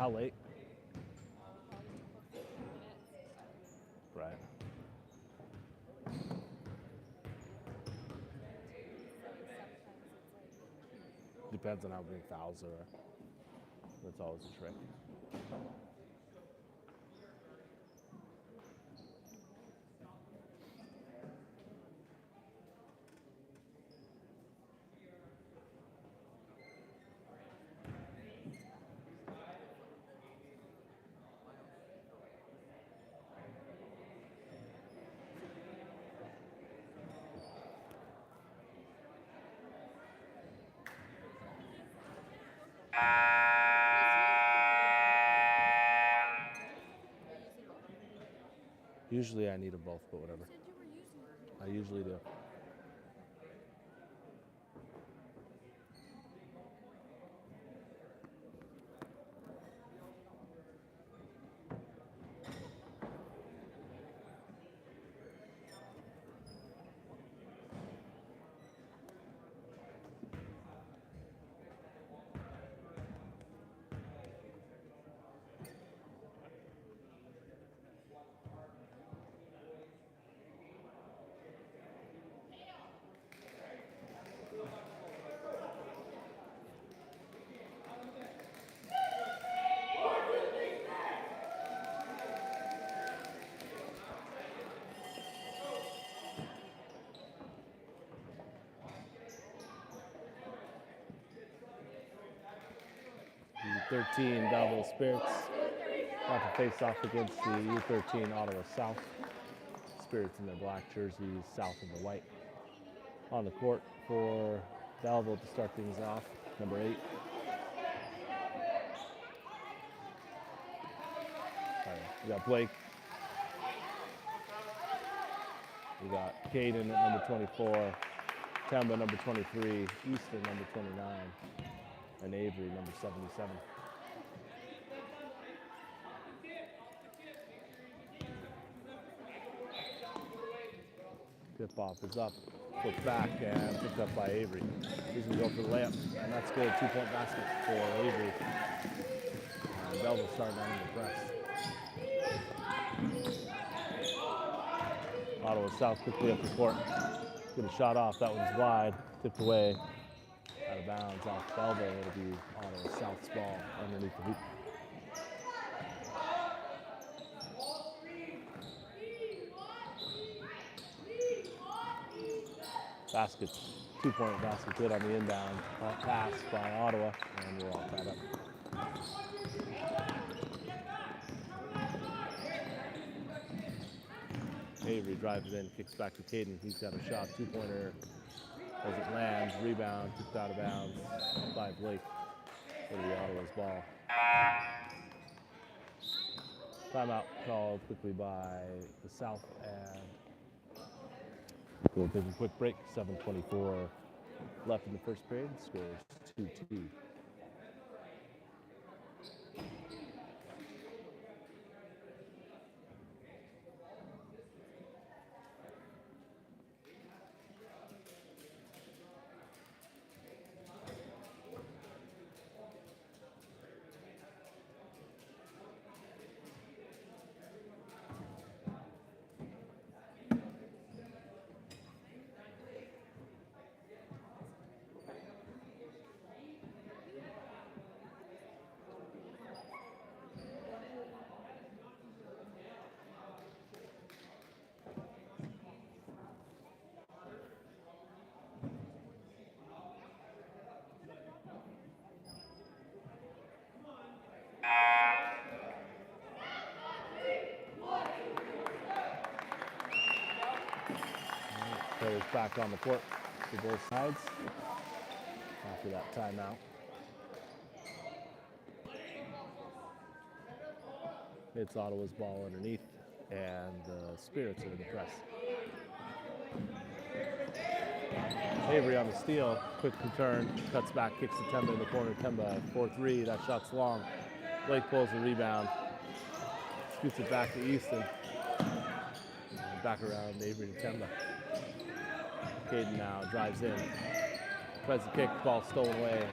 How late? Right. Depends on how many fouls there are. That's always a trick. Usually I need them both, but whatever. I usually do. U13 Belleville Spirits about to face off against the U13 Ottawa South. Spirits in their black jerseys, South in the white. On the court for Belleville to start things off, number 8. We got Blake. We got Caden at number 24, Temba number 23, Easton number 29, and Avery number 77. Tip-off is up, flipped back, and picked up by Avery. He's going to go for the layup, and that's good. 2-point basket for Avery. And Belleville starting on the press. Ottawa South quickly up the court. Get a shot off. That one's wide. Tipped away. Out of bounds off Belleville. It'll be Ottawa South's ball underneath the hoop. Basket, 2-point basket good on the inbound pass by Ottawa, and we're all tied up. Avery drives in, kicks back to Caden. He's got a shot, 2-pointer. Doesn't land, rebound, kicked out of bounds by Blake. It'll be Ottawa's ball. Timeout called quickly by the South, and we'll take a quick break. 7:24 left in the first period. Scores 2-2. Players back on the court for both sides after that timeout. It's Ottawa's ball underneath, and the Spirits are in the press. Avery on the steal, quick return, cuts back, kicks to Temba in the corner. Temba 4-3, that shot's long. Blake pulls the rebound, scoots it back to Easton. And back around Avery to Temba. Caden now drives in, tries to kick, ball stolen away.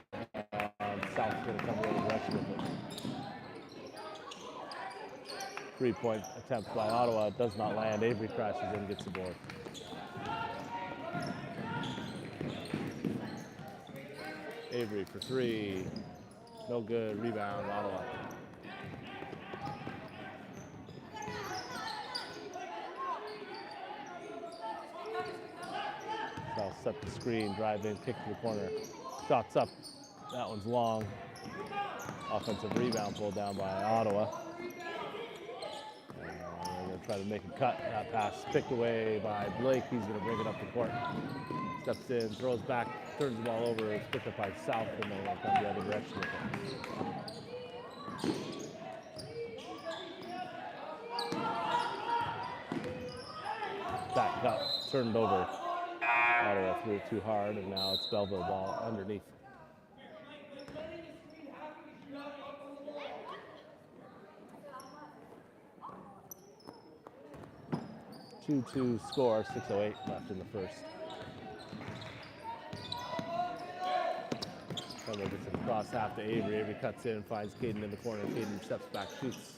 South's going to come away with the rush with it. Three-point attempt by Ottawa does not land. Avery crashes in, gets the board. Avery for three. No good. Rebound, Ottawa. South set the screen, drive in, kick to the corner. Shots up. That one's long. Offensive rebound pulled down by Ottawa. They're going to try to make a cut. That pass picked away by Blake. He's going to bring it up the court. Steps in, throws back, turns the ball over. It's picked up by South, and they're going to come the other direction with it. Back up, turned over. Ottawa threw it too hard, and now it's Belleville ball underneath. 2-2 score, 6:08 left in the first. Trumbo gets it across half to Avery. Avery cuts in, finds Caden in the corner. Caden steps back, shoots.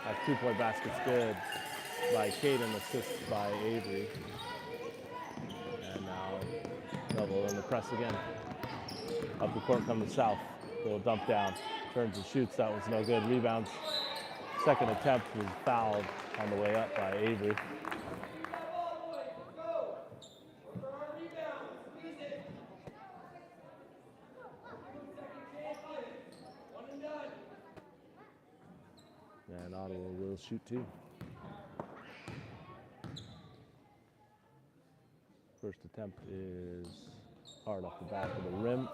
That two-point basket's good by Caden, assist by Avery. And now Belleville in the press again. Up the court comes the South. Little dump down. Turns and shoots. That was no good. Rebounds. Second attempt was fouled on the way up by Avery. And Ottawa will shoot two. First attempt is hard off the back of the rim.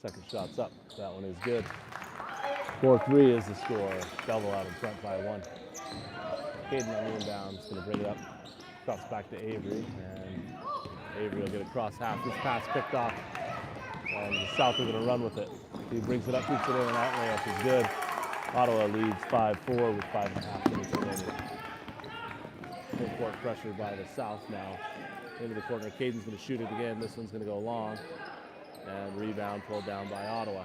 Second shot's up. That one is good. 4-3 is the score. Belleville out in front by one. Caden on the inbound is going to bring it up. Drops back to Avery, and Avery will get it across half. This pass picked off, and the South are going to run with it. He brings it up, keeps it in, and that layup is good. Ottawa leads 5-4 with 5.5 minutes remaining. Full court pressure by the South now. Into the corner. Caden's going to shoot it again. This one's going to go long. And rebound pulled down by Ottawa.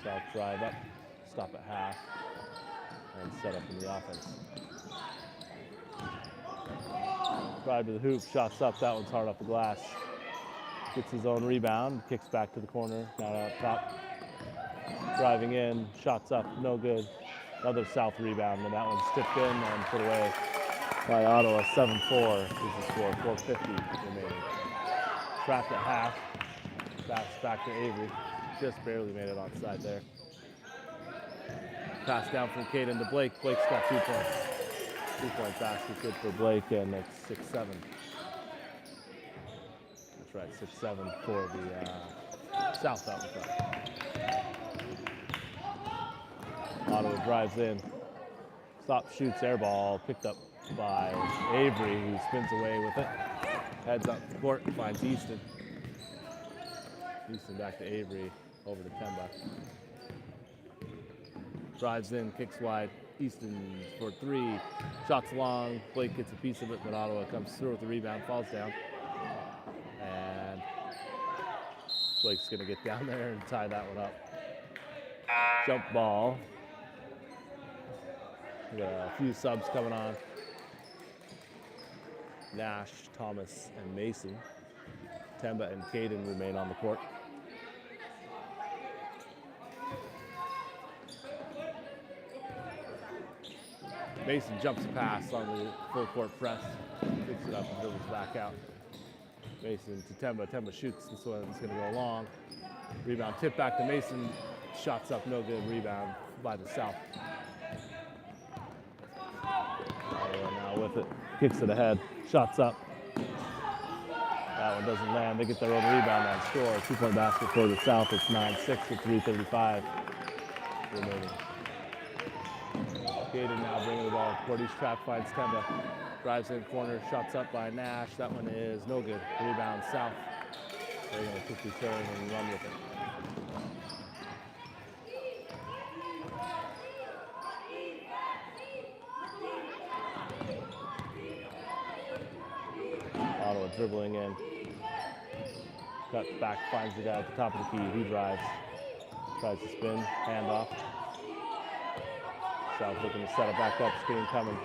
South drive up, stop at half, and set up in the offense. Drive to the hoop, shots up. That one's hard off the glass. Gets his own rebound, kicks back to the corner, down out top. Driving in, shots up, no good. Another South rebound, and that one's tipped in and put away by Ottawa. 7-4 is the score, 4:50 remaining. Trapped at half, pass back to Avery. Just barely made it onside there. Pass down from Caden to Blake. Blake's got 2 points. 2-point basket good for Blake, and it's 6-7. That's right, 6-7 for the South out in front. Ottawa drives in, stops, shoots, air ball, picked up by Avery, who spins away with it. Heads up the court, finds Easton. Easton back to Avery, over to Temba. Drives in, kicks wide. Easton for three, shots long. Blake gets a piece of it, but Ottawa comes through with the rebound, falls down. And Blake's gonna get down there and tie that one up. Jump ball. We got a few subs coming on. Nash, Thomas, and Mason. Temba and Caden remain on the court. Mason jumps a pass on the full court press, picks it up and dribbles back out. Mason to Temba. Temba shoots. This one's going to go long. Rebound tip back to Mason. Shots up, no good. Rebound by the South. Now with it, kicks it ahead. Shots up. That one doesn't land. They get their own rebound and score. 2-point basket for the South. It's 9-6 with 3:35 remaining. Caden now bringing the ball. Cordy's trap finds Temba. Drives in corner, shots up by Nash. That one is no good. Rebound South. They're going to quickly turn and run with it. Ottawa Ottawa dribbling in. Cuts back, finds the guy at the top of the key. He drives. Tries to spin, handoff. South looking to set it back up, screen coming.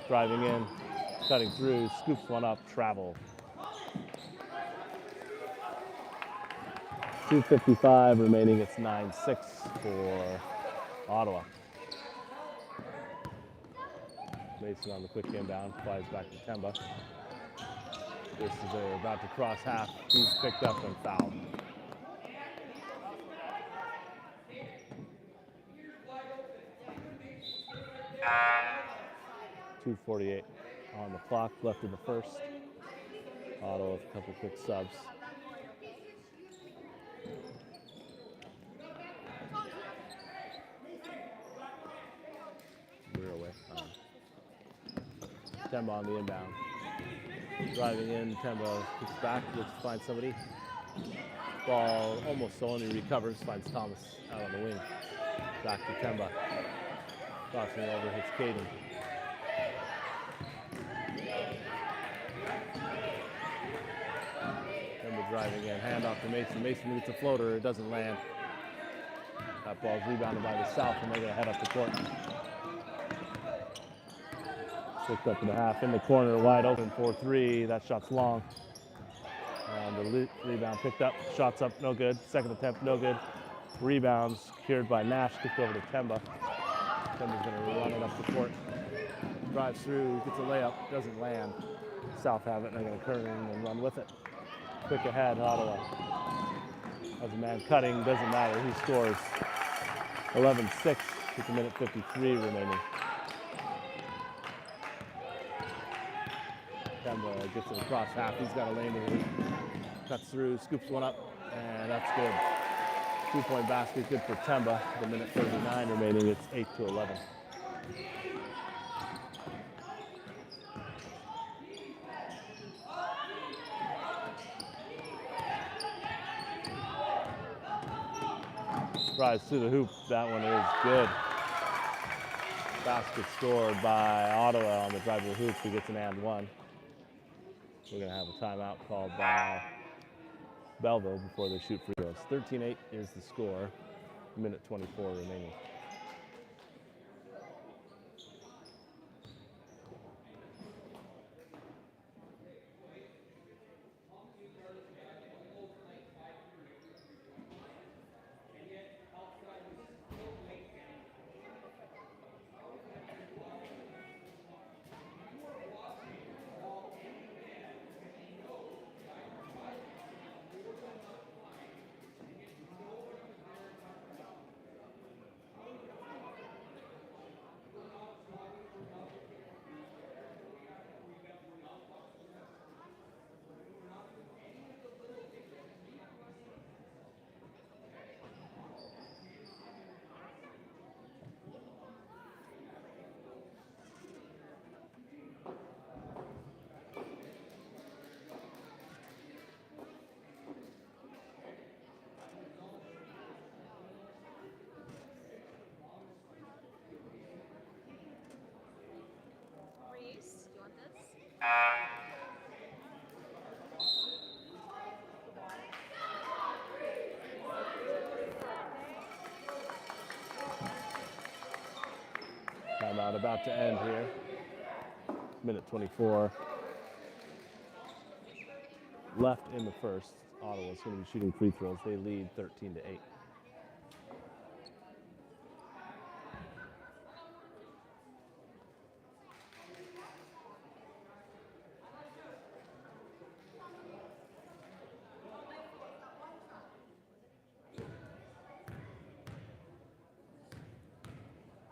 Driving in, cutting through, scoops one up, travel. 2:55 remaining, it's 9-6 for Ottawa. Mason on the quick inbound, flies back to Temba. This is about to cross half. He's picked up and fouled. .248 on the clock, left in the first. Ottawa with a couple quick subs. We're away. Temba on the inbound. Driving in, Temba kicks back, looks to find somebody. Ball almost stolen, he recovers, finds Thomas out on the wing. Back to Temba. Crossing over, hits Caden. Temba driving in, handoff to Mason. Mason gets a floater, it doesn't land. That ball's rebounded by the South, and they're going to head up the court. 6.5 in the corner, wide open, 4-3. That shot's long. And the rebound picked up, shots up, no good. Second attempt, no good. Rebound secured by Nash, kicked over to Temba. Temba's going to run it up the court. Drives through, gets a layup, doesn't land. South have it, and they're going to turn and run with it. Quick ahead, Ottawa. As a man cutting, doesn't matter, he scores. 11-6 with a minute 53 remaining. Temba gets it across half. He's got a lane to the hoop. Cuts through, scoops one up, and that's good. 2-point basket, good for Temba. The minute 39 remaining, it's 8-11. Drives to the hoop. That one is good. Basket scored by Ottawa on the drive to the hoop. He gets an and one. We're going to have a timeout called by Belleville before they shoot free throws. 13-8 is the score. Minute 24 remaining. Timeout about to end here. Minute 24 left in the first. Ottawa's going to be shooting free throws. They lead 13-8.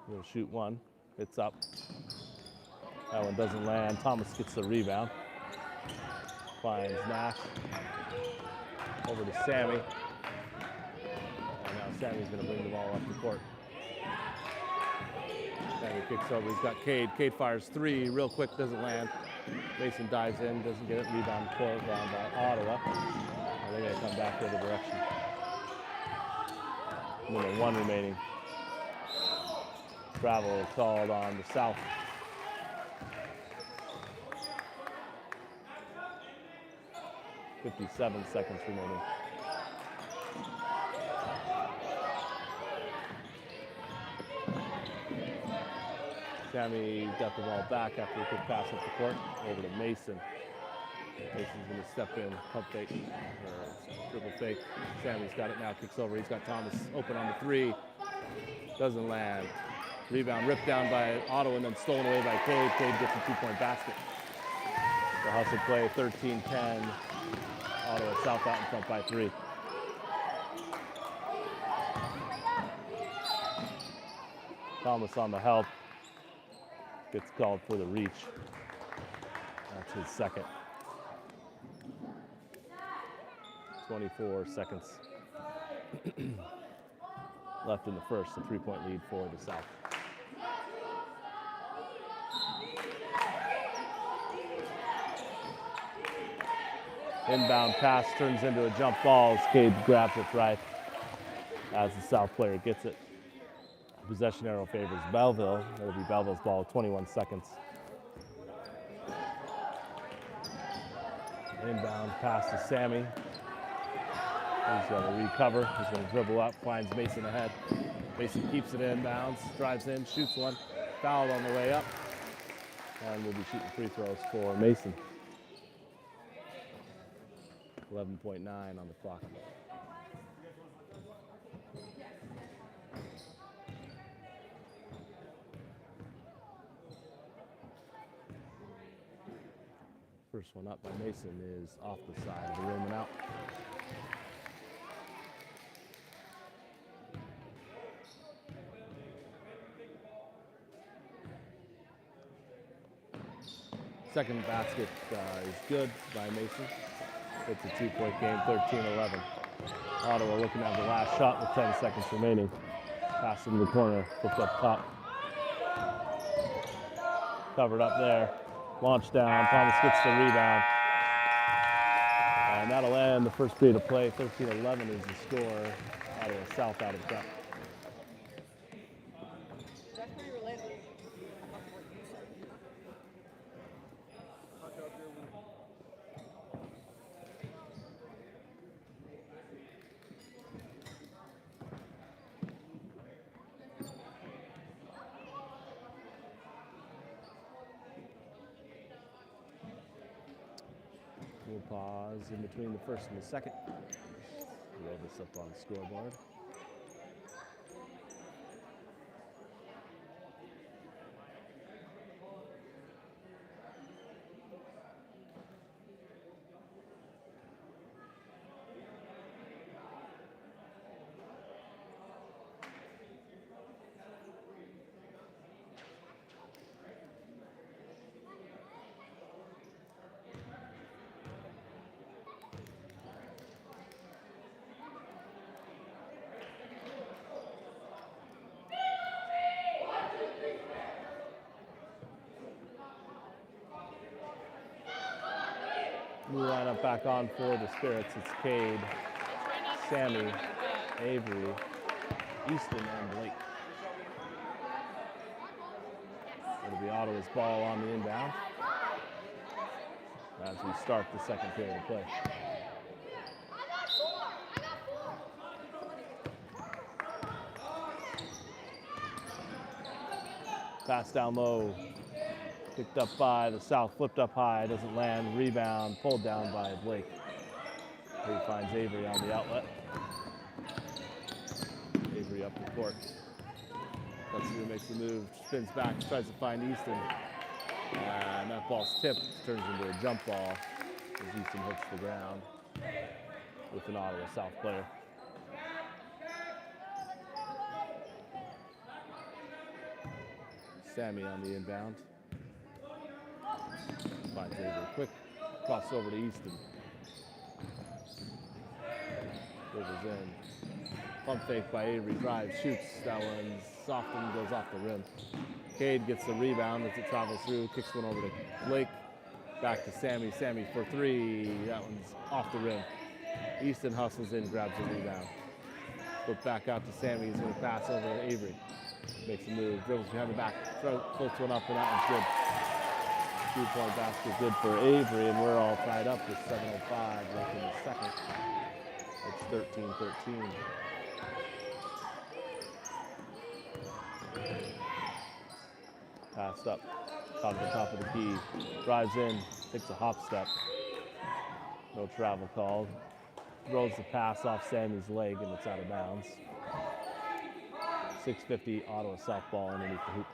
We'll shoot one. It's up. That one doesn't land. Thomas gets the rebound. Finds Nash. Over to Sammy. And now Sammy's going to bring the ball up the court. Sammy kicks over. He's got Cade. Cade fires three. Real quick. Doesn't land. Mason dives in. Doesn't get it. Rebound pulled down by Ottawa. And they're going to come back the other direction. Minute one remaining. Travel called on the South. 57 seconds remaining. Sammy got the ball back after a quick pass up the court over to Mason. Mason's going to step in, pump fake, or triple fake. Sammy's got it now, kicks over. He's got Thomas open on the three. Doesn't land. Rebound ripped down by Ottawa and then stolen away by Cade. Cade gets a two-point basket. The hustle play, 13-10. Ottawa South out in front by 3. Thomas on the help. Gets called for the reach. That's his second. 24 seconds left in the first. A 3-point lead for the South. Inbound pass turns into a jump ball as Cade grabs it right as the South player gets it. Possession arrow favors Belleville. It'll be Belleville's ball, 21 seconds. Inbound pass to Sammy. He's going to recover. He's going to dribble up, finds Mason ahead. Mason keeps it inbounds, drives in, shoots one. Fouled on the way up. And we'll be shooting free throws for Mason. 11.9 on the clock. First one up by Mason is off the side of the rim and out. Second basket is good by Mason. It's a 2-point game, 13-11. Ottawa looking at the last shot with 10 seconds remaining. Pass in the corner, flipped up top. Covered up there. Launch down. Thomas gets the rebound. And that'll end the first period of play. 13-11 is the score. Ottawa South out of front. That's pretty related. We'll pause in between the first and the second. Roll this up on the scoreboard. New lineup back on for the Spirits. It's Cade, Sammy, Avery, Easton, and Blake. It'll be Ottawa's ball on the inbound as we start the second period of play. Pass down low. Picked up by the South, flipped up high, doesn't land, rebound, pulled down by Blake. He finds Avery on the outlet. Avery up the court. Cuts through, makes the move, spins back, tries to find Easton. And that ball's tipped, turns into a jump ball as Easton hits the ground with an Ottawa South player. Sammy on the inbound. Finds Avery quick. Cross over to Easton. Dribbles in. Pump fake by Avery. Drives, shoots. That one's soft and goes off the rim. Cade gets the rebound as it travels through. Kicks one over to Blake. Back to Sammy. Sammy for three. That one's off the rim. Easton hustles in, grabs the rebound. Flip back out to Sammy. He's going to pass over to Avery. Makes a move. Dribbles behind the back. Floats one up, and that one's good. Two-point basket good for Avery, and we're all tied up with 7:05 left in the second. It's 13-13. Passed up, caught at the top of the key, drives in, takes a hop step. No travel called. Throws the pass off Sammy's leg, and it's out of bounds. 6:50 Ottawa softball underneath the hoop.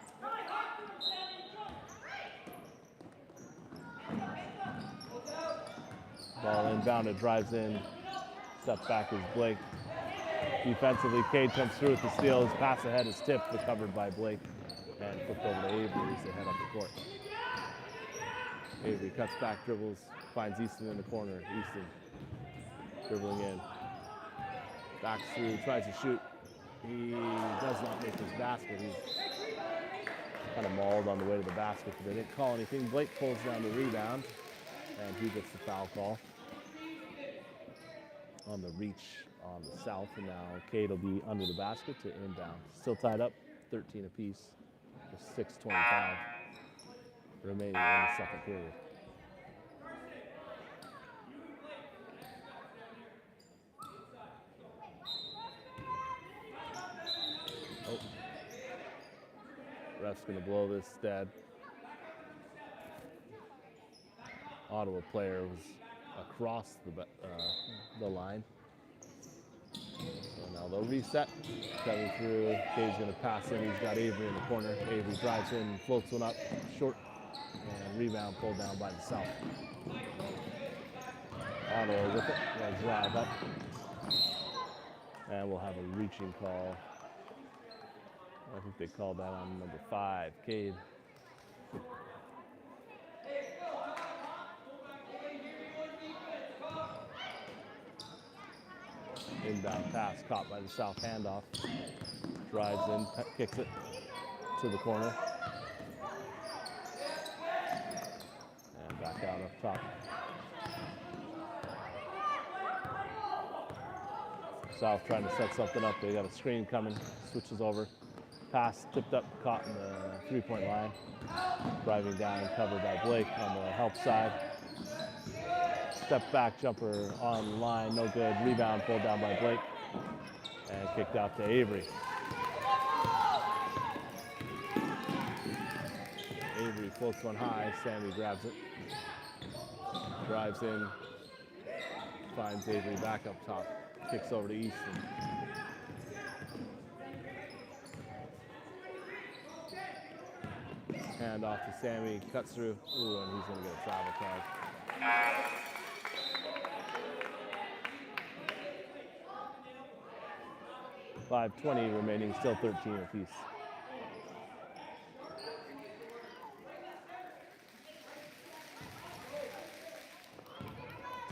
Ball inbounded, drives in, step back is Blake. Defensively, Cade comes through with the steal. His pass ahead is tipped, recovered by Blake, and flipped over to Avery as they head up the court. Avery cuts back, dribbles, finds Easton in the corner. Easton dribbling in, backs through, tries to shoot. He does not make his basket. He's kind of mauled on the way to the basket, but they didn't call anything. Blake pulls down the rebound, and he gets the foul call on the reach on the south, and now Cade will be under the basket to inbound. Still tied up, 13 apiece, with 6:25 remaining in the second period. Oh, ref's gonna blow this dead. Ottawa player was across the line. So now they'll reset. Coming through, Cade's gonna pass in. He's got Avery in the corner. Avery drives in, floats one up, short, and rebound pulled down by the south. Ottawa with it, they'll drive up. And we'll have a reaching call. I think they called that on number 5, Cade. Inbound pass caught by the south handoff. Drives in, kicks it to the corner. And back out up top. South trying to set something up. They got a screen coming. Switches over. Pass tipped up, caught in the three-point line. Driving down, covered by Blake on the help side. Step back jumper on line, no good. Rebound pulled down by Blake and kicked out to Avery. Avery floats one high. Sammy grabs it. Drives in. Finds Avery back up top. Kicks over to Easton. Hand off to Sammy. Cuts through. Ooh, and he's going to get a travel card. 5:20 remaining, still 13 apiece.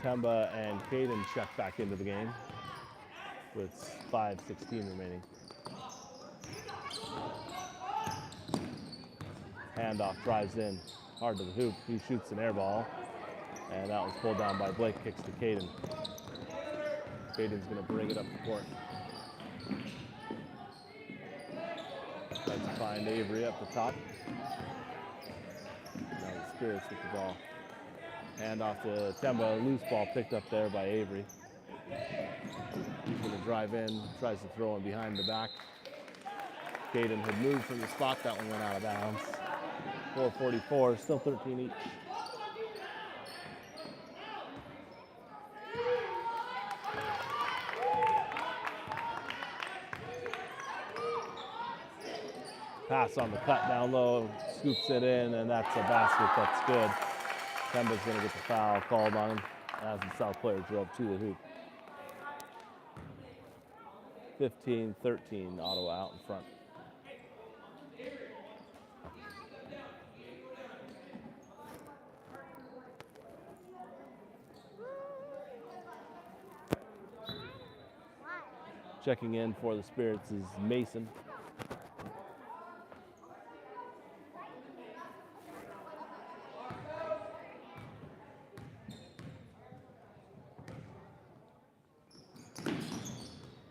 Temba and Caden check back into the game with 5:16 remaining. Handoff, drives in, hard to the hoop. He shoots an air ball, and that was pulled down by Blake, kicks to Caden. Caden's gonna bring it up the court. Tries to find Avery up the top. Now the Spirits with the ball. Hand off to Temba, loose ball picked up there by Avery. He's gonna drive in, tries to throw him behind the back. Caden had moved from the spot, that one went out of bounds. 4:44, still 13 each. Pass on the cut down low, scoops it in, and that's a basket. That's good. Temba's going to get the foul called on him as the South player drove to the hoop. 15-13, Ottawa out in front. Checking in for the Spirits is Mason.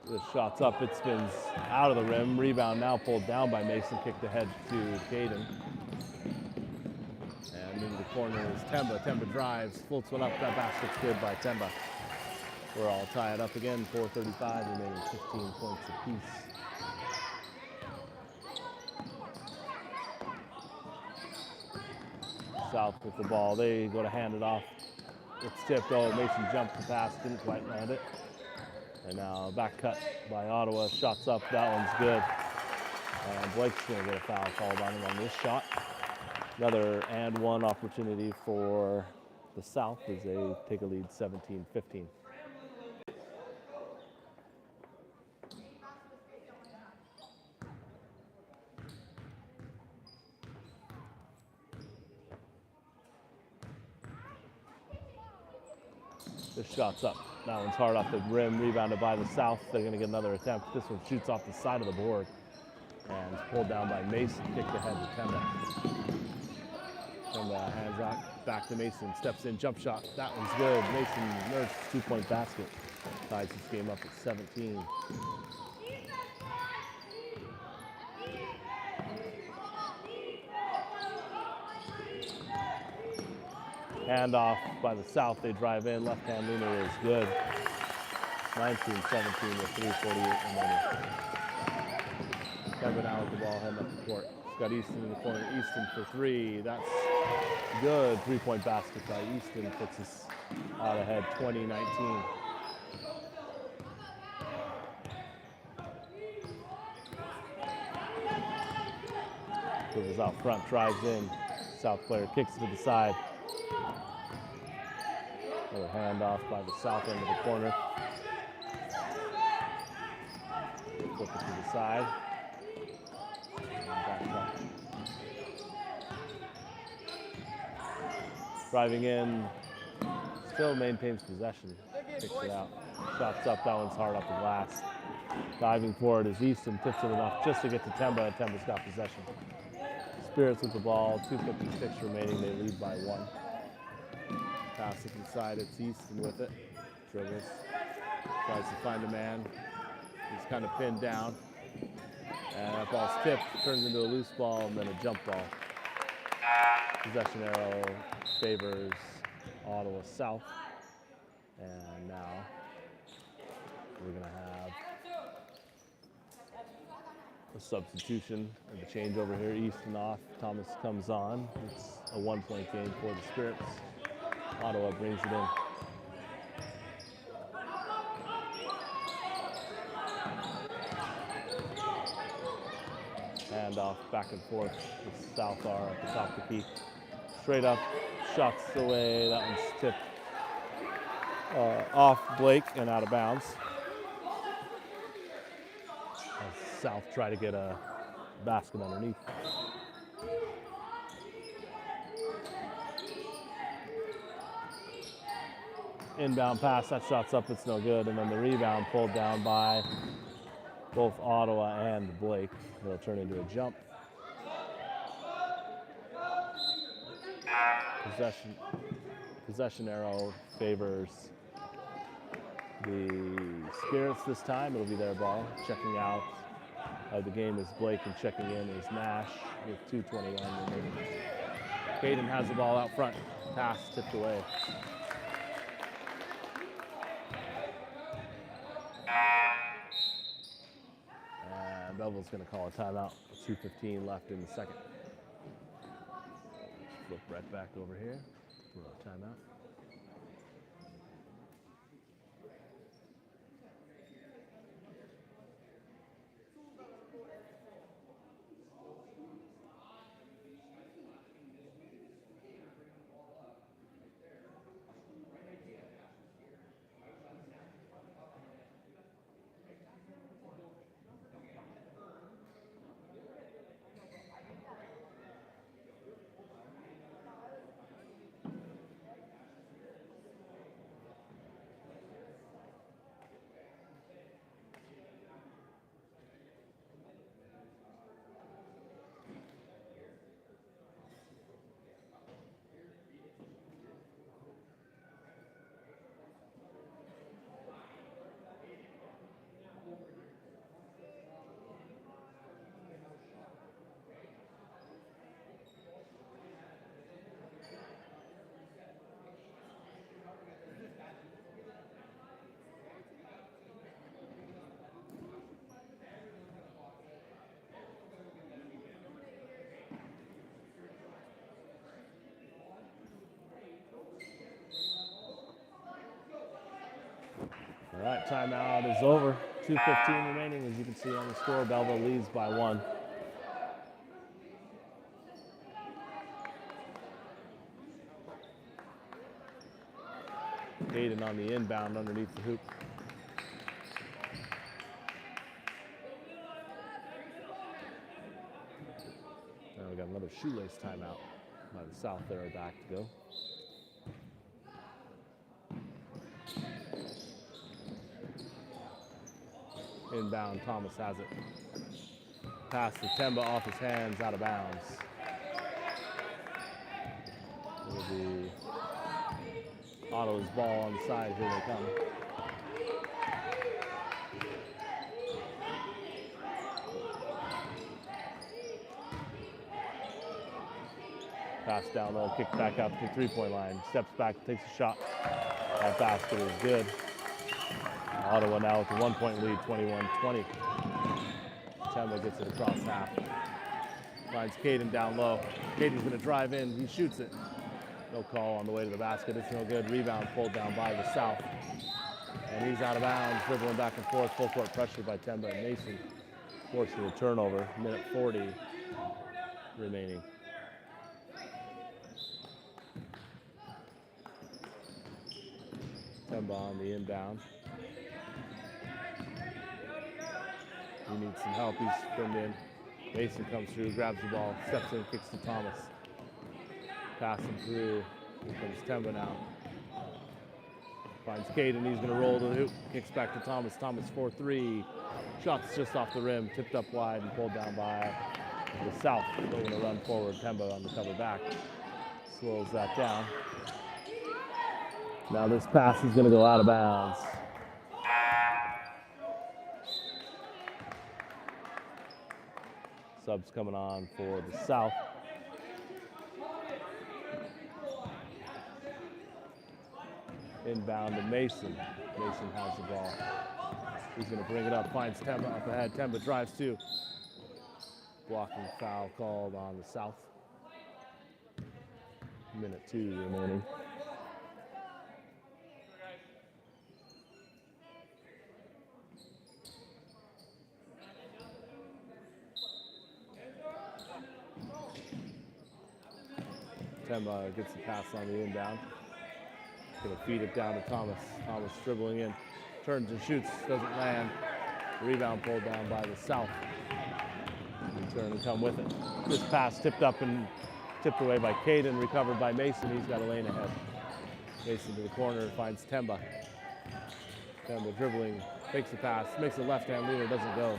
The shot's up, it spins out of the rim. Rebound now pulled down by Mason, kicked ahead to Caden. And And into the corner is Temba. Temba drives, floats one up. That basket's good by Temba. We're all tied up again. 4:35 remaining, 15 points apiece. South with the ball. They go to hand it off. It's tipped. Oh, Mason jumped the pass, didn't quite land it. And now back cut by Ottawa. Shots up. That one's good. And Blake's going to get a foul called on him on this shot. Another and one opportunity for the South as they take a lead 17-15. This shot's up. That one's hard off the rim, rebounded by the South. They're going to get another attempt. This one shoots off the side of the board and it's pulled down by Mason. Kicked ahead to Temba. Temba hands out back to Mason. Steps in, jump shot. That one's good. Mason Nurse, 2-point basket. Ties this game up at 17. Handoff by the South. They drive in. Left-hand leaner is good. 19-17 with 3:48 remaining. Kevin now with the ball heading up the court. He's got Easton in the corner. Easton for three. That's good. 3-point basket by Easton. Puts us out ahead 20-19. Dribbles out front. Drives in. South player kicks it to the side. Another handoff by the South end of the corner. Flip it to the side. And back up. Driving in, still maintains possession. Kicks it out. Shots up, that one's hard off the glass. Diving forward is Easton, tips it enough just to get to Temba. Temba's got possession. Spirits with the ball, 2:56 remaining, they lead by 1. Pass it inside, it's Easton with it. Dribbles, tries to find a man. He's kind of pinned down. And that ball's tipped, turns into a loose ball, and then a jump ball. Possession arrow favors Ottawa South. And now we're going to have a substitution and a change over here. Easton off, Thomas comes on. It's a 1-point game for the Spirits. Ottawa brings it in. Handoff back and forth. The South are at the top of the key. Straight up, shots away. That one's tipped off Blake and out of bounds. As South try to get a basket underneath. Inbound pass, that shot's up, it's no good. And then the rebound pulled down by both Ottawa and Blake. It'll turn into a jump. Possession arrow favors the Spirits this time. It'll be their ball. Checking out of the game is Blake, and checking in is Nash with 2:21 remaining. Caden has the ball out front. Pass tipped away. And Belleville's going to call a timeout. 2:15 left in the second. Flip right back over here for a timeout. That timeout is over. 2:15 remaining. As you can see on the score, Belleville leads by 1. Hayden on the inbound underneath the hoop. Now we got another shoelace timeout by the South there back to go. Inbound, Thomas has it. Pass to Temba off his hands, out of bounds. It'll be Ottawa's ball on the side. Here they come. Pass down low, kick back up to the three-point line. Steps back, takes a shot. That basket is good. Ottawa now with a 1-point lead, 21-20. Temba gets it across half. Finds Caden down low. Caden's going to drive in. He shoots it. No call on the way to the basket. It's no good. Rebound pulled down by the South. And he's out of bounds, dribbling back and forth. Full court pressure by Temba and Mason. Forcing a turnover. Minute 40 remaining. Temba on the inbound. He needs some help. He's pinned in. Mason comes through, grabs the ball, steps in, kicks to Thomas. Passing through. Here comes Temba now. Finds Caden. He's going to roll to the hoop. Kicks back to Thomas. Thomas 4-3. Shots just off the rim. Tipped up wide and pulled down by the South. They're going to run forward. Temba on the cover back. Slows that down. Now this pass is going to go out of bounds. Subs coming on for the South. Inbound to Mason. Mason has the ball. He's going to bring it up, finds Temba up ahead. Temba drives too. Blocking foul called on the South. Minute 2 remaining. Temba gets the pass on the inbound. Gonna feed it down to Thomas. Thomas dribbling in, turns and shoots, doesn't land. Rebound pulled down by the South. Return and come with it. This pass tipped up and tipped away by Caden, recovered by Mason. He's got a lane ahead. Mason to the corner, finds Temba. Temba dribbling, takes the pass, makes a left-hand leaner, doesn't go.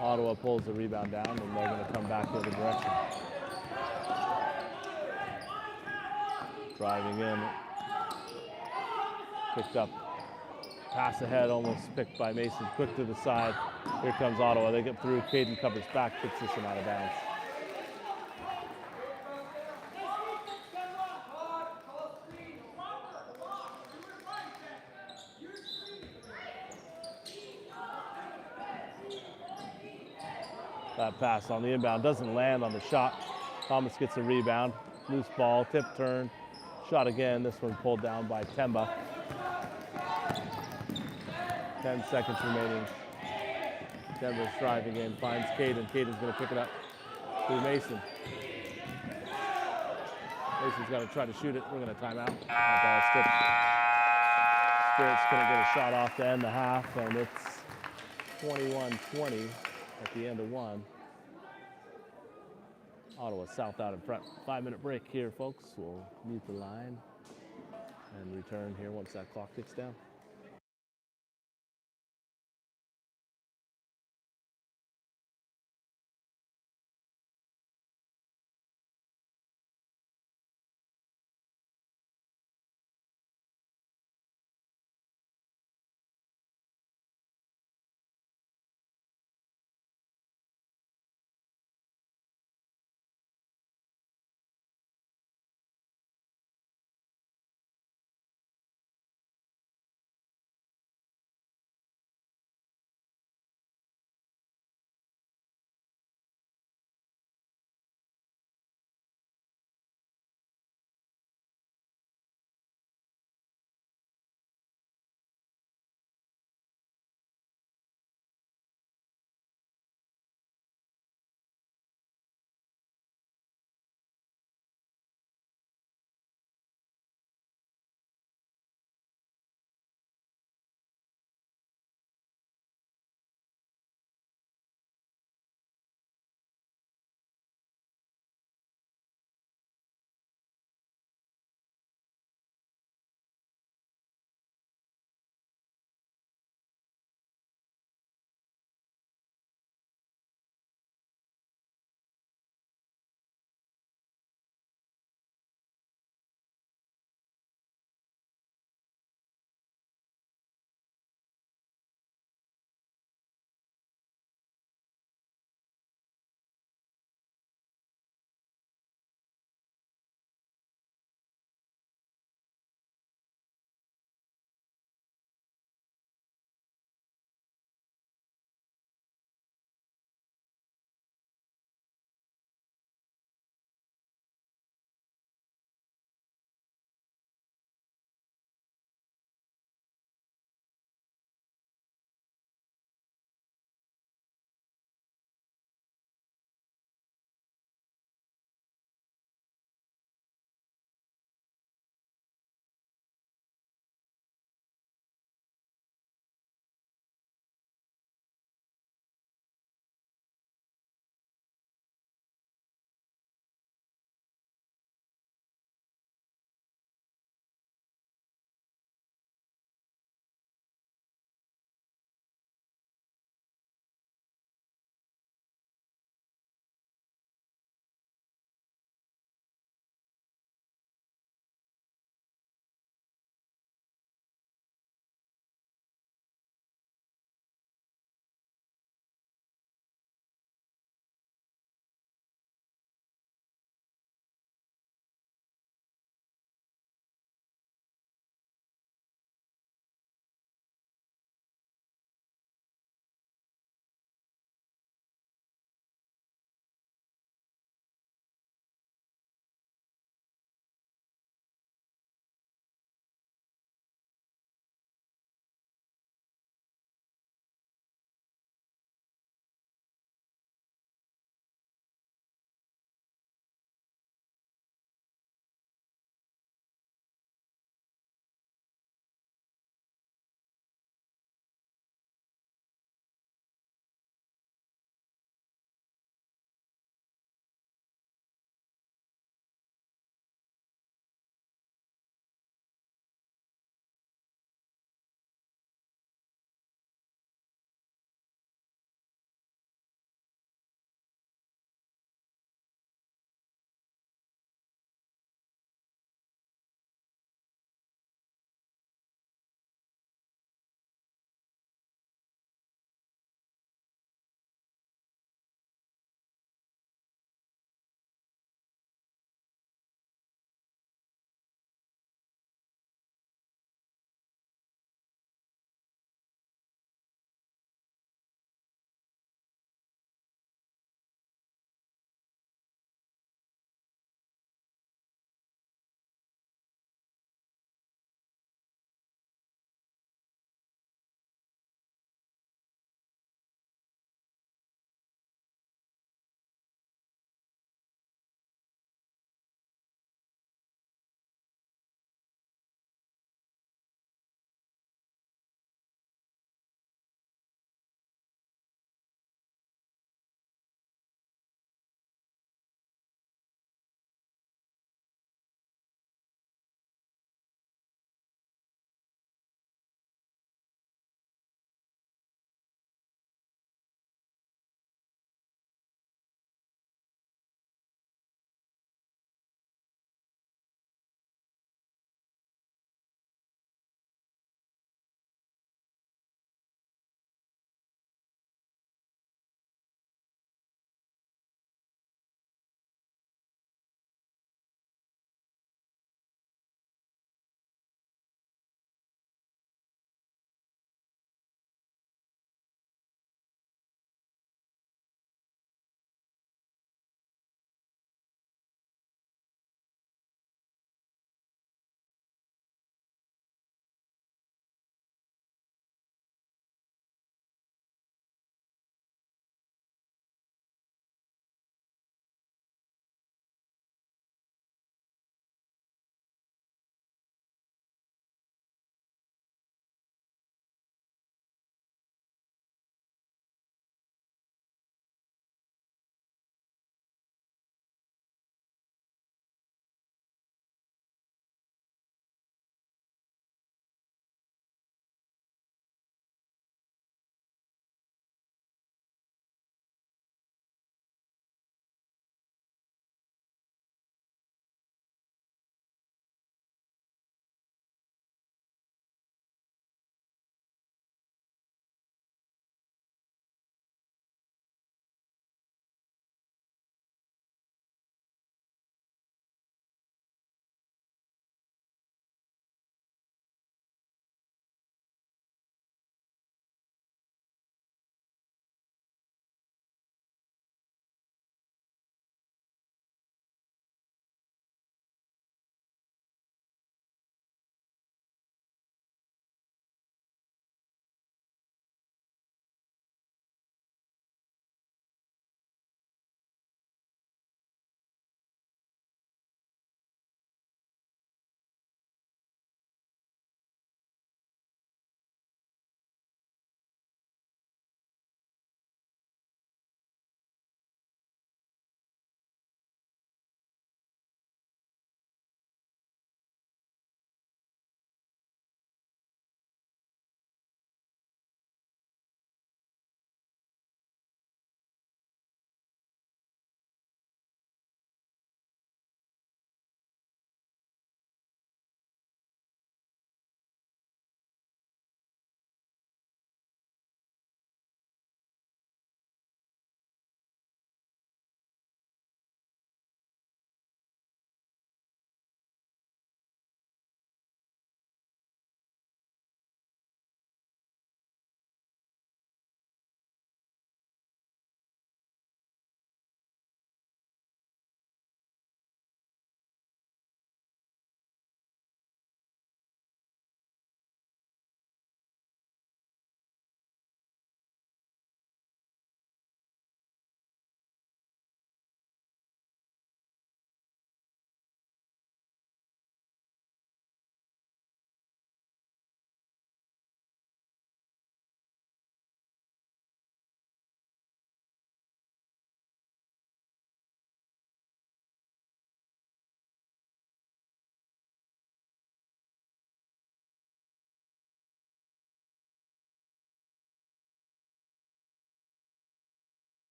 Ottawa pulls the rebound down, and they're gonna come back the other direction. Driving in, picked up, pass ahead, almost picked by Mason, quick to the side. Here comes Ottawa, they get through, Caden covers back, kicks this one out of bounds. That pass on the inbound doesn't land on the shot. Thomas gets a rebound, loose ball, tip, turn. Shot again, this one pulled down by Temba. 10 seconds remaining. Temba's driving in, finds Caden. Caden's gonna pick it up to Mason. Mason's gonna try to shoot it. We're gonna time out. That ball's tipped. Spirit's gonna get a shot off to end the half, and it's 21-20 at the end of 1. Ottawa South out in front. 5-minute break here, folks. We'll mute the line and return here once that clock ticks down.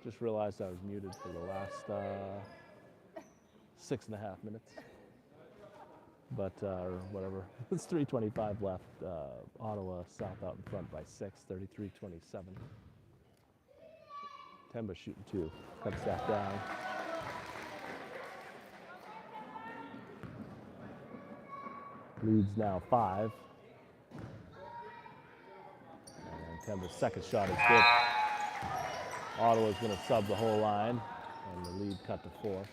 Just realized I was muted for the last 6.5 minutes. But, or whatever. It's 3:25 left. Ottawa South out in front by 6, 33-27. Temba shooting 2. Cuts that down. Leads now 5. And Temba's second shot is good. Ottawa's going to sub the whole line, and the lead cut to 4.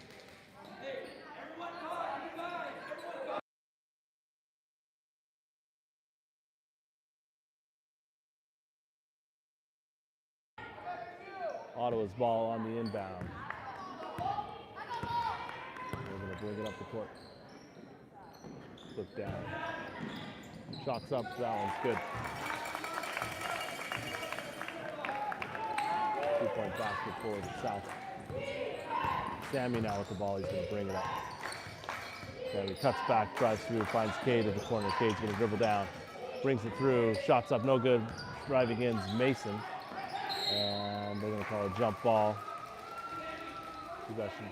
Ottawa's ball on the inbound. They're going to bring it up the court. Flip down. Shots up, that one's good. 2-point basket for the South. Sammy now with the ball, he's going to bring it up. Sammy cuts back, drives through, finds Cade at the corner. Cade's going to dribble down, brings it through, shots up, no good. Driving in's Mason. And they're going to call a jump ball. Possession.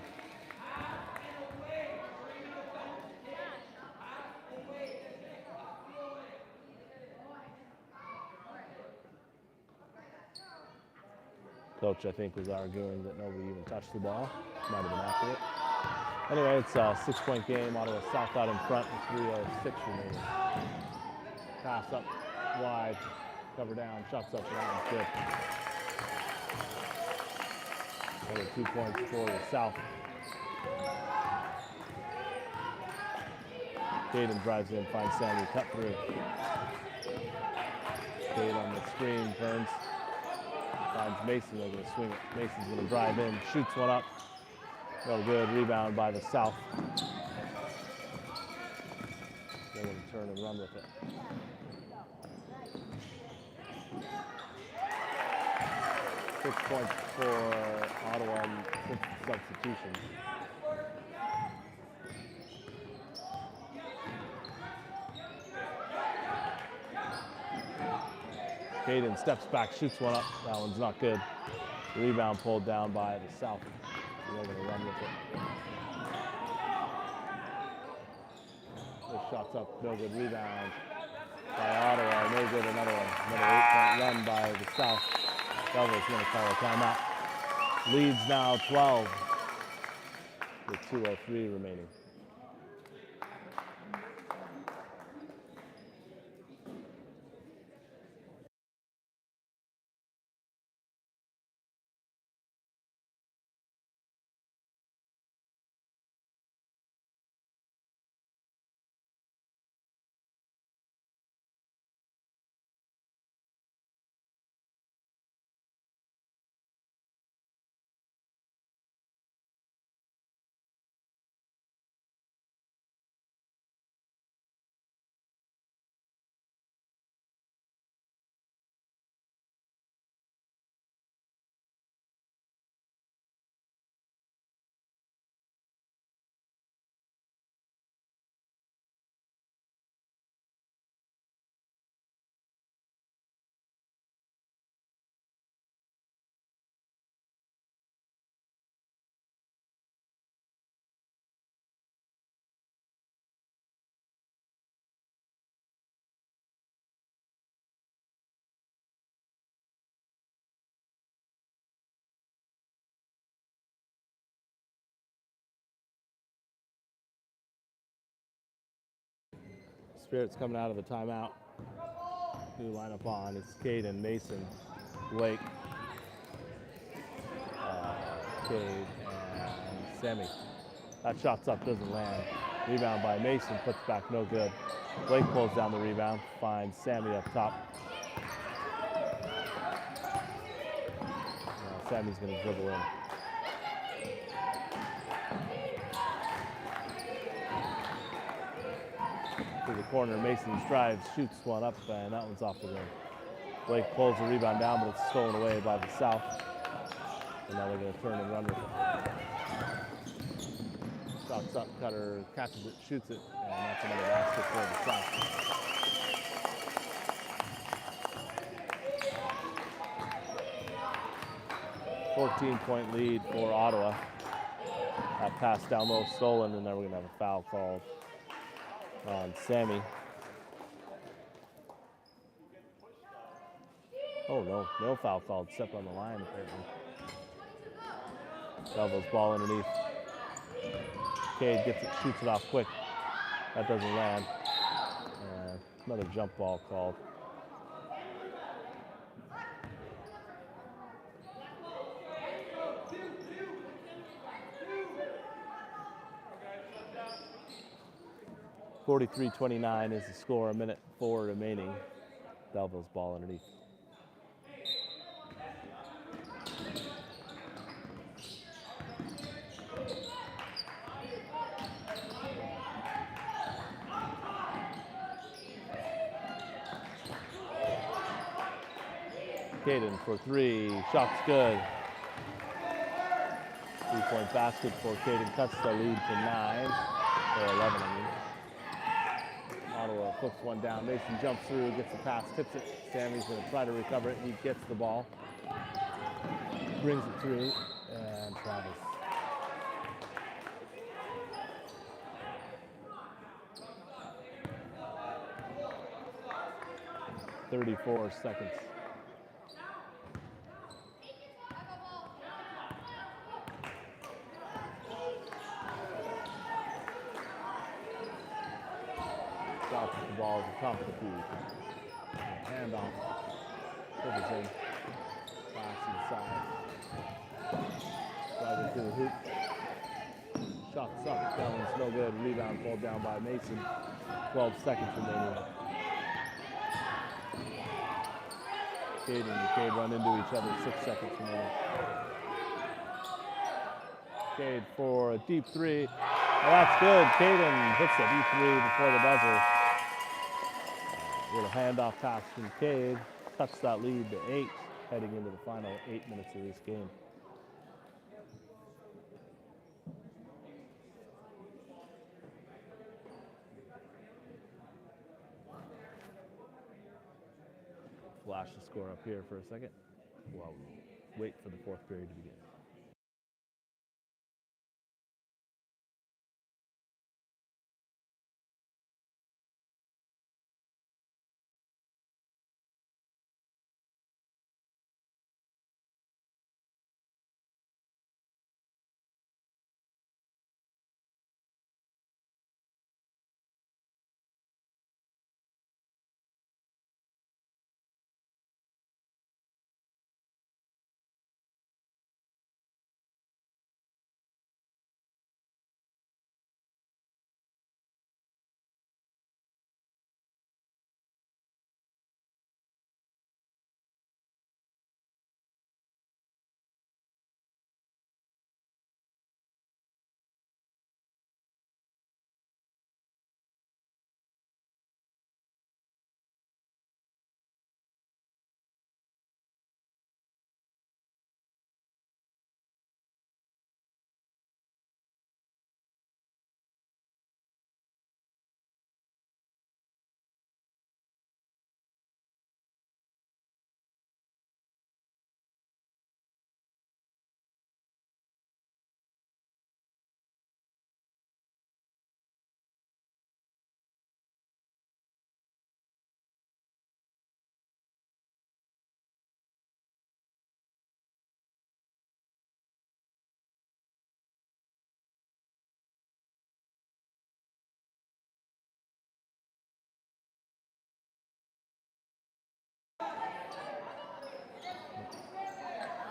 Coach, I think, was arguing that nobody even touched the ball. Might have been accurate. Anyway, it's a 6-point game. Ottawa South out in front with 3:06 remaining. Pass up wide, cover down, shots up, and good. Another 2 points for the South. Caden drives in, finds Sammy, cut through. Cade on the screen, turns, finds Mason, they're going to swing it. Mason's going to drive in, shoots one up. No good, rebound by the South. They're going to turn and run with it. Six points for Ottawa since the substitution. Caden steps back, shoots one up. That one's not good. Rebound pulled down by the South. They're going to run with it. This shot's up, no good. Rebound by Ottawa, no good. Another 8-point run by the South. Belleville's going to call a timeout. Leads now 12 with 2:03 remaining. Spirits coming out of the timeout. New lineup on. It's Caden, Mason, Blake, Cade, and Sammy. That shot's up, doesn't land. Rebound by Mason, puts back, no good. Blake pulls down the rebound, finds Sammy up top. Now Sammy's going to dribble in. To the corner, Mason drives, shoots one up, and that one's off the rim. Blake pulls the rebound down, but it's stolen away by the South. And now they're going to turn and run with it. Shots up, Cutter catches it, shoots it, and that's another basket for the South. 14-point lead for Ottawa. That pass down low stolen, and then we're going to have a foul called on Sammy. Oh, no foul called. Step on the line, apparently. Belleville's ball underneath. Cade gets it, shoots it off quick. That doesn't land. Another jump ball called. .43-29 is the score, a minute 4 remaining. Belleville's ball underneath. Caden for 3, shot's good. 3-point basket for Caden, cuts the lead to 9, or 11 I mean. Ottawa flips one down, Mason jumps through, gets the pass, tips it. Sammy's gonna try to recover it, he gets the ball. Brings it through, and Travis. .34 seconds. Drops the ball at the top of the key. Hand off. Dribbles in. Pass inside. Driving through the hoop. Shots up. That one's no good. Rebound pulled down by Mason. 12 seconds remaining. Cade and Cade run into each other. 6 seconds remaining. Cade for a deep 3. Oh, that's good. Caden hits a deep 3 before the buzzer. Little handoff pass from Cade. Cuts that lead to 8, heading into the final 8 minutes of this game. Flash the score up here for a second while we wait for the 4th period to begin.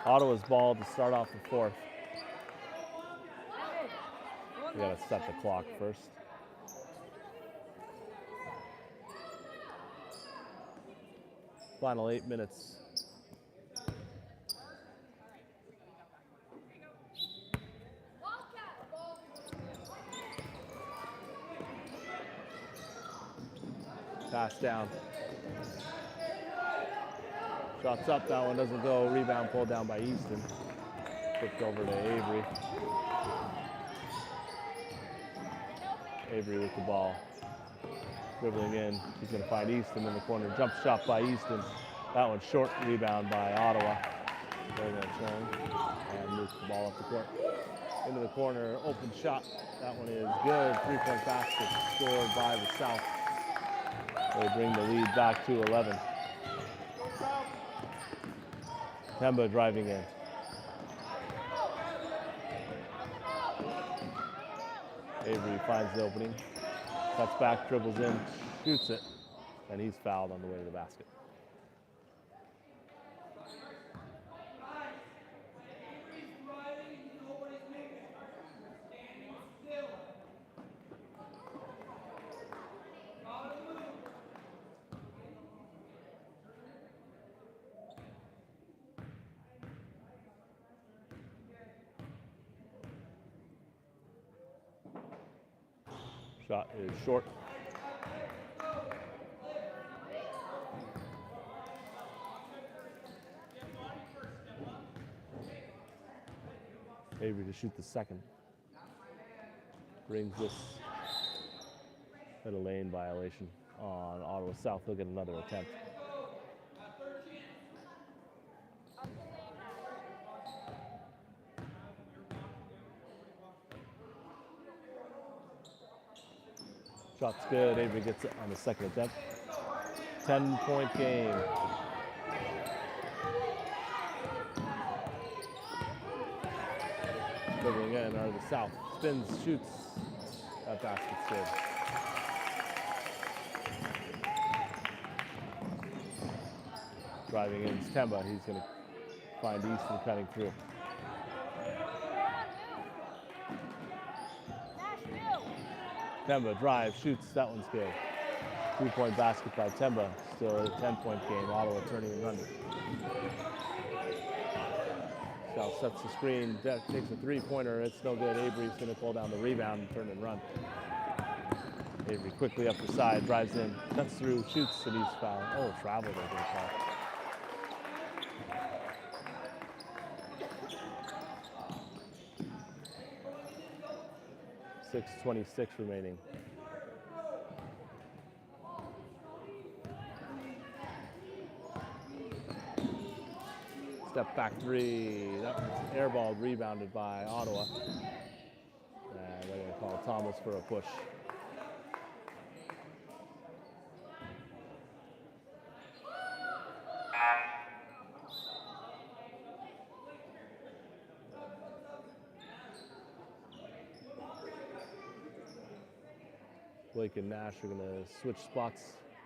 Ottawa's ball to start off the 4th. We gotta set the clock first. Final 8 minutes. Pass down. Shots up, that one doesn't go. Rebound pulled down by Easton. Flipped over to Avery. Avery with the ball. Dribbling in. He's going to find Easton in the corner. Jump shot by Easton. That one's short. Rebound by Ottawa. Very nice run. And moves the ball up the court. Into the corner, open shot. That one is good. 3-point basket scored by the South. They bring the lead back to 11. Temba driving in. Avery finds the opening. Cuts back, dribbles in, shoots it, and he's fouled on the way to the basket. Shot is short. Avery to shoot the second. Brings this at a lane violation on Ottawa South. He'll get another attempt. Shot's good. Avery gets it on the second attempt. 10-point game. Dribbling in are the South. Spins, shoots. That basket's good. Driving in is Temba. He's going to find Easton cutting through. Temba drives, shoots. That one's good. 2-point basket by Temba. Still a 10-point game. Ottawa turning and running. South sets the screen, takes a three-pointer. It's no good. Avery's going to pull down the rebound and turn and run. Avery quickly up the side, drives in, cuts through, shoots, and he's fouled. Oh, traveled over the foul. .6:26 remaining. Step back three. That was airballed, rebounded by Ottawa. And they're going to call Thomas for a push. Blake and Nash are going to switch spots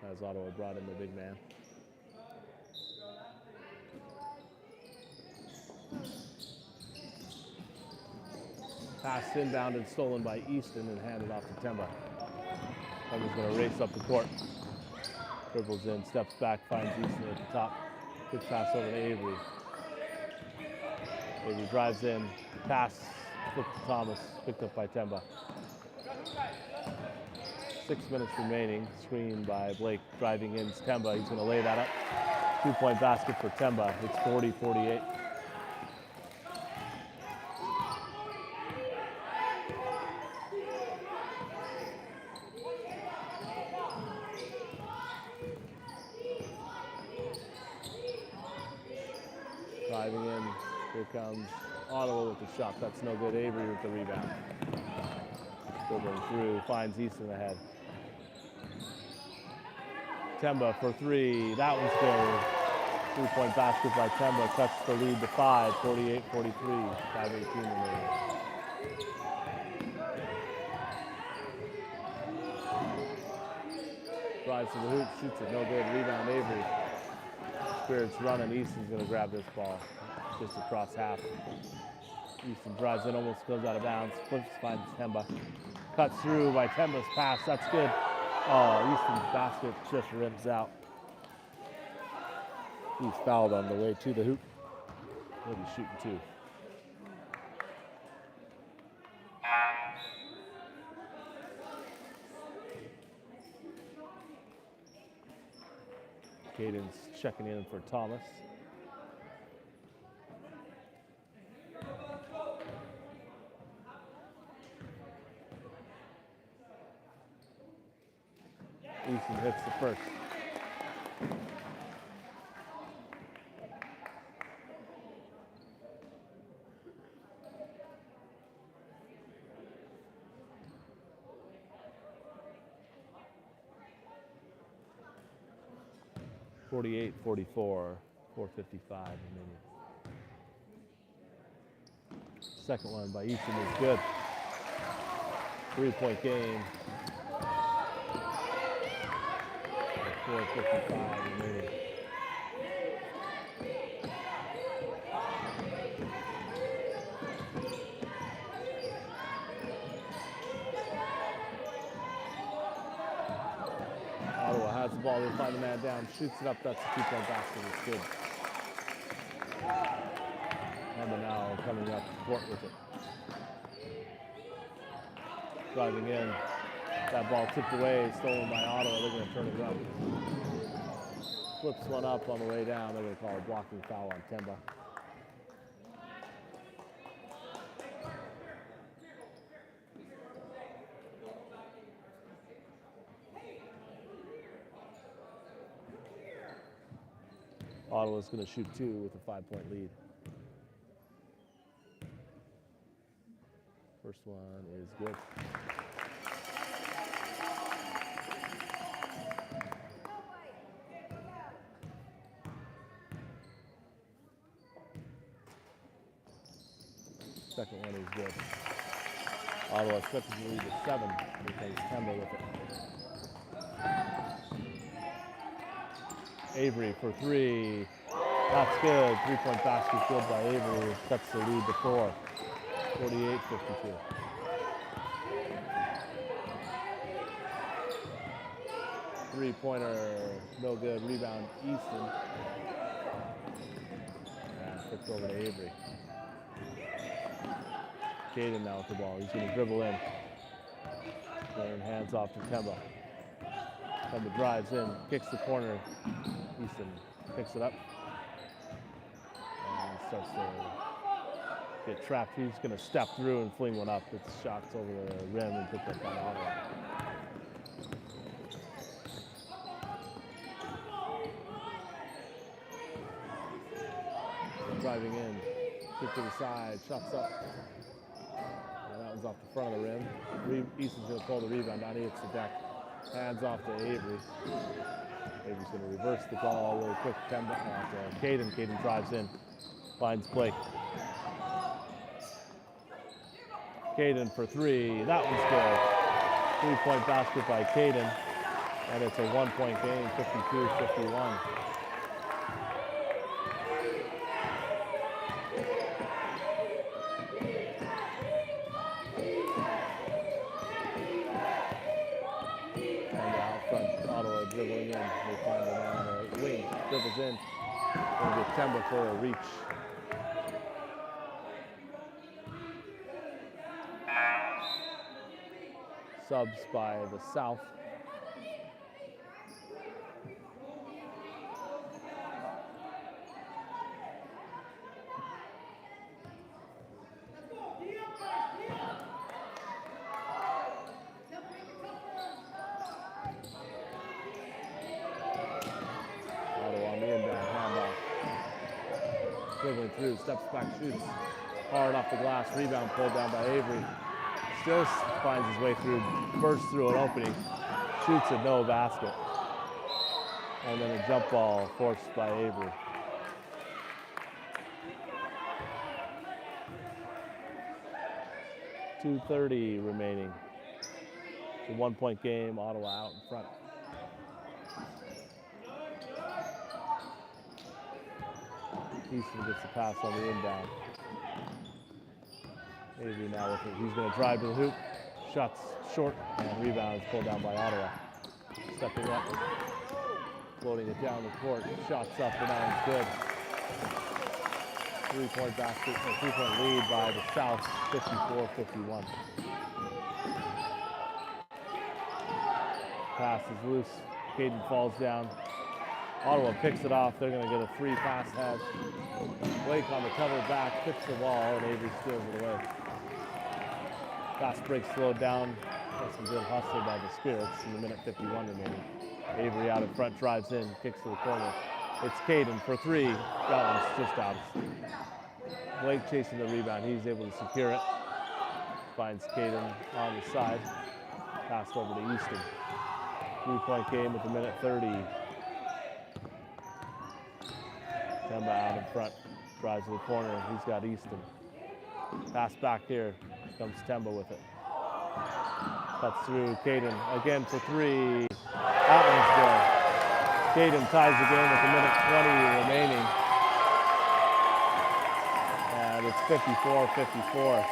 as Ottawa brought in the big man. Pass inbounded, stolen by Easton and handed off to Temba. Temba's going to race up the court. Dribbles in, steps back, finds Easton at the top. Quick pass over to Avery. Avery drives in, pass, flip to Thomas, picked up by Temba. 6 minutes remaining, screen by Blake, driving in Temba. He's going to lay that up. 2-point basket for Temba. It's 40-48. Driving in, here comes Ottawa with the shot. That's no good. Avery with the rebound. Dribbling through, finds Easton ahead. Temba for three. That one's good. 3-point basket by Temba. Cuts the lead to 5. 48-43. 5:18 remaining. Drives to the hoop, shoots it. No good. Rebound Avery. Spirits running. Easton's going to grab this ball just across half. Easton drives in, almost goes out of bounds. Flips, finds Temba. Cuts through by Temba's pass. That's good. Oh, Easton's basket just rims out. He's fouled on the way to the hoop. He'll be shooting two. Caden's checking in for Thomas. Easton hits the first. 48-44, 4:55 remaining. Second one by Easton is good. 3-point game. 4:55 remaining. Ottawa has the ball. They find the man down, shoots it up. That's a 2-point basket. It's good. Emma now coming up to court with it. Driving in. That ball tipped away, stolen by Ottawa. They're going to turn it around. Flips one up on the way down. They're going to call a blocking foul on Temba. Ottawa's going to shoot 2 with a 5-point lead. First one is good. Second one is good. Ottawa stretches the lead to 7 because Temba with it. Avery for 3. That's good. 3-point basket good by Avery. Cuts the lead to 4. 48-52. Three-pointer, no good. Rebound, Easton. And flipped over to Avery. Caden now with the ball. He's going to dribble in. And hands off to Temba. Temba drives in, kicks the corner. Easton picks it up. And starts to get trapped. He's going to step through and fling one up. It's shots over the rim and picked up by Ottawa. Driving in, kick to the side, shots up. And that one's off the front of the rim. Easton's going to pull the rebound down. He hits the deck. Hands off to Avery. Avery's going to reverse the ball really quick. Caden. Caden drives in, finds Blake. Caden for 3. That one's good. 3-point basket by Caden. And it's a 1-point game, 52-51. Dribbling in, they find it on the wing, dribbles in, and get Temba for a reach. Subs by the South. Dribbling through, steps back, shoots hard off the glass, rebound pulled down by Avery. Still finds his way through, bursts through an opening, shoots it, no basket. And then a jump ball forced by Avery. .230 remaining. It's a 1-point game, Ottawa out in front. Easton gets the pass on the inbound. Avery now with it. He's going to drive to the hoop. Shots short and rebounds pulled down by Ottawa. Stepping up, floating it down the court. Shots up and that one's good. 3-point basket, a 3-point lead by the South, 54-51. Pass is loose. Caden falls down. Ottawa picks it off. They're going to get a 3-pass head. Blake on the cover back, kicks the ball, and Avery steals it away. Fast break slowed down. That's some good hustle by the Spirits in the minute 51 remaining. Avery out in front, drives in, kicks to the corner. It's Caden for 3. That one's just out. Blake chasing the rebound. He's able to secure it. Finds Caden on the side. Passed over to Easton. 3-point game at the minute 30. Temba out in front, drives to the corner. He's got Easton. Pass back here. Comes Temba with it. Cuts through. Caden again for three. That one's good. Caden ties the game with a minute 20 remaining. And it's 54-54.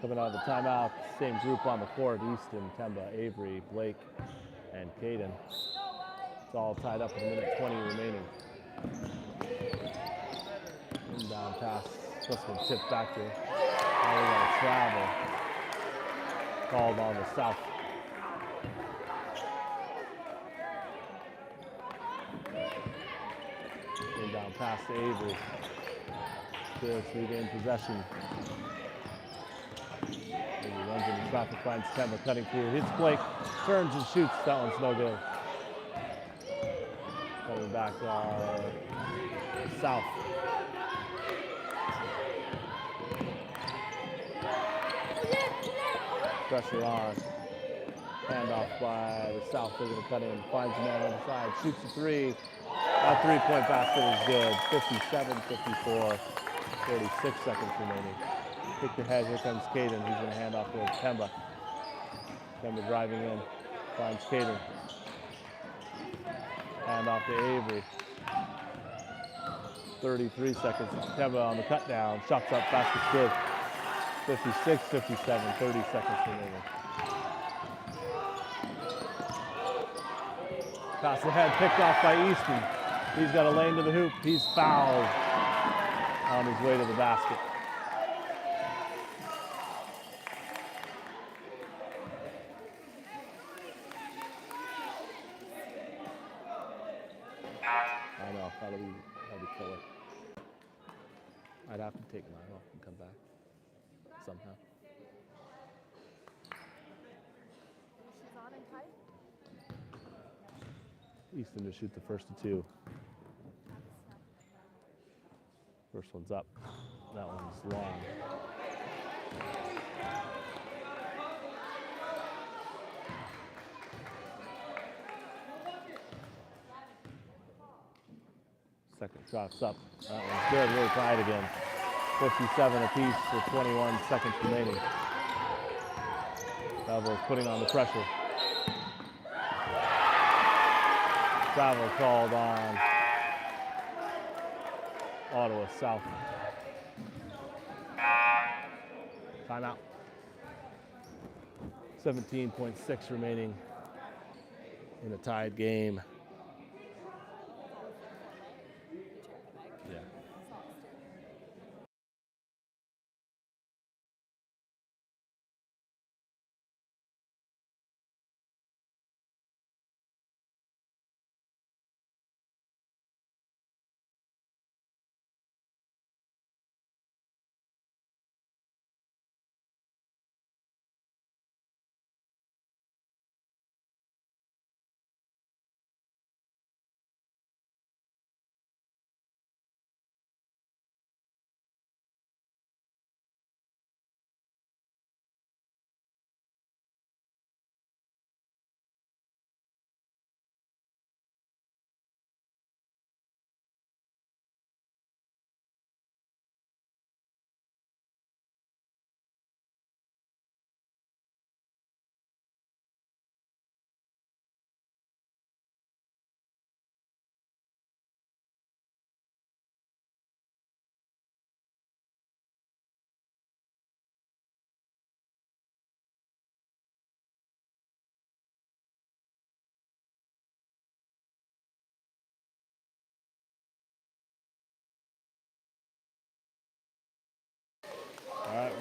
Coming out of the timeout, same group on the court: Easton, Temba, Avery, Blake, and Caden. It's all tied up with a minute 20 remaining. Inbound pass, just been tipped back to. Now we got a travel called on the south. Inbound pass to Avery. Good regain possession. He runs into traffic, finds Temba cutting through. Hits Blake, turns and shoots. That one's no good. Coming back south. Pressure on. Handoff by the south. They're going to cut in. Finds the man on the side. Shoots a three. That three-point basket is good. 57-54. 36 seconds remaining. Kick the head. Here comes Caden. He's going to hand off to Temba. Temba driving in. Finds Caden. Hand off to Avery. 33 seconds. Temba on the cut down. Shots up. Basket's good. 56-57. 30 seconds remaining. Pass ahead. Picked off by Easton. He's got a lane to the hoop. He's fouled on his way to the basket. I know, how do we kill it? I'd have to take mine off and come back somehow. She's on and tight. Easton to shoot the first of two. First one's up. That one's long. Second shot's up. That one's good. Really tied again. 57 apiece with 21 seconds remaining. Belleville's putting on the pressure. Travel called on Ottawa South. Timeout. 17.6 remaining in a tied game.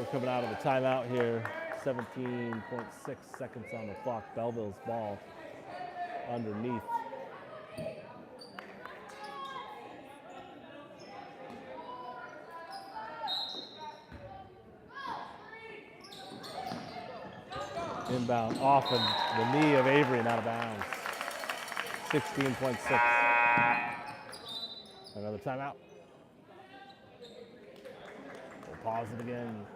We're coming out of a timeout here. 17.6 seconds on the clock. Belleville's ball underneath. Inbound off of the knee of Avery and out of bounds. 16.6. Another timeout. We'll pause it again.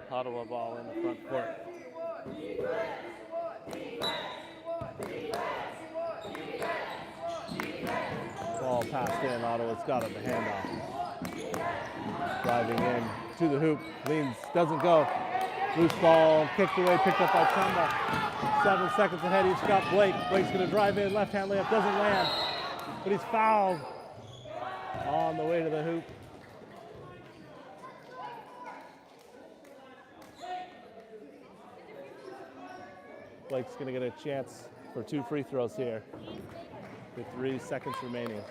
Ottawa ball in the front court. Ball passed in. Ottawa's got it. The handoff. Driving in to the hoop. Leans, doesn't go. Loose ball kicked away, picked up by Chamba. 7 seconds ahead. He's got Blake. Blake's going to drive in. Left hand layup. Doesn't land. But he's fouled on the way to the hoop. Blake's going to get a chance for 2 free throws here with 3 seconds remaining.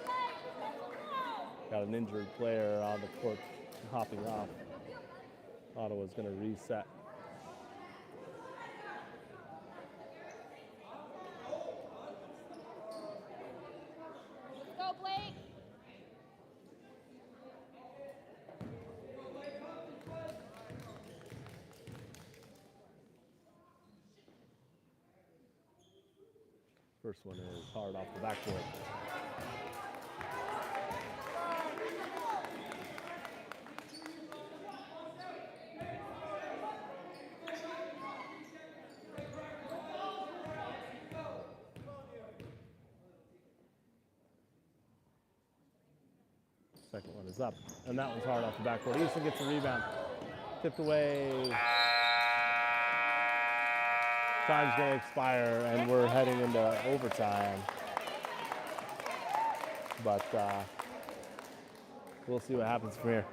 Got an injured player on the court hopping off. Ottawa's going to reset. Go, Blake. First one is hard off the backboard. Second one is up, and that one's hard off the backboard. Houston gets a rebound. Tipped away. Time's going to expire, and we're heading into overtime. But we'll see what happens from here.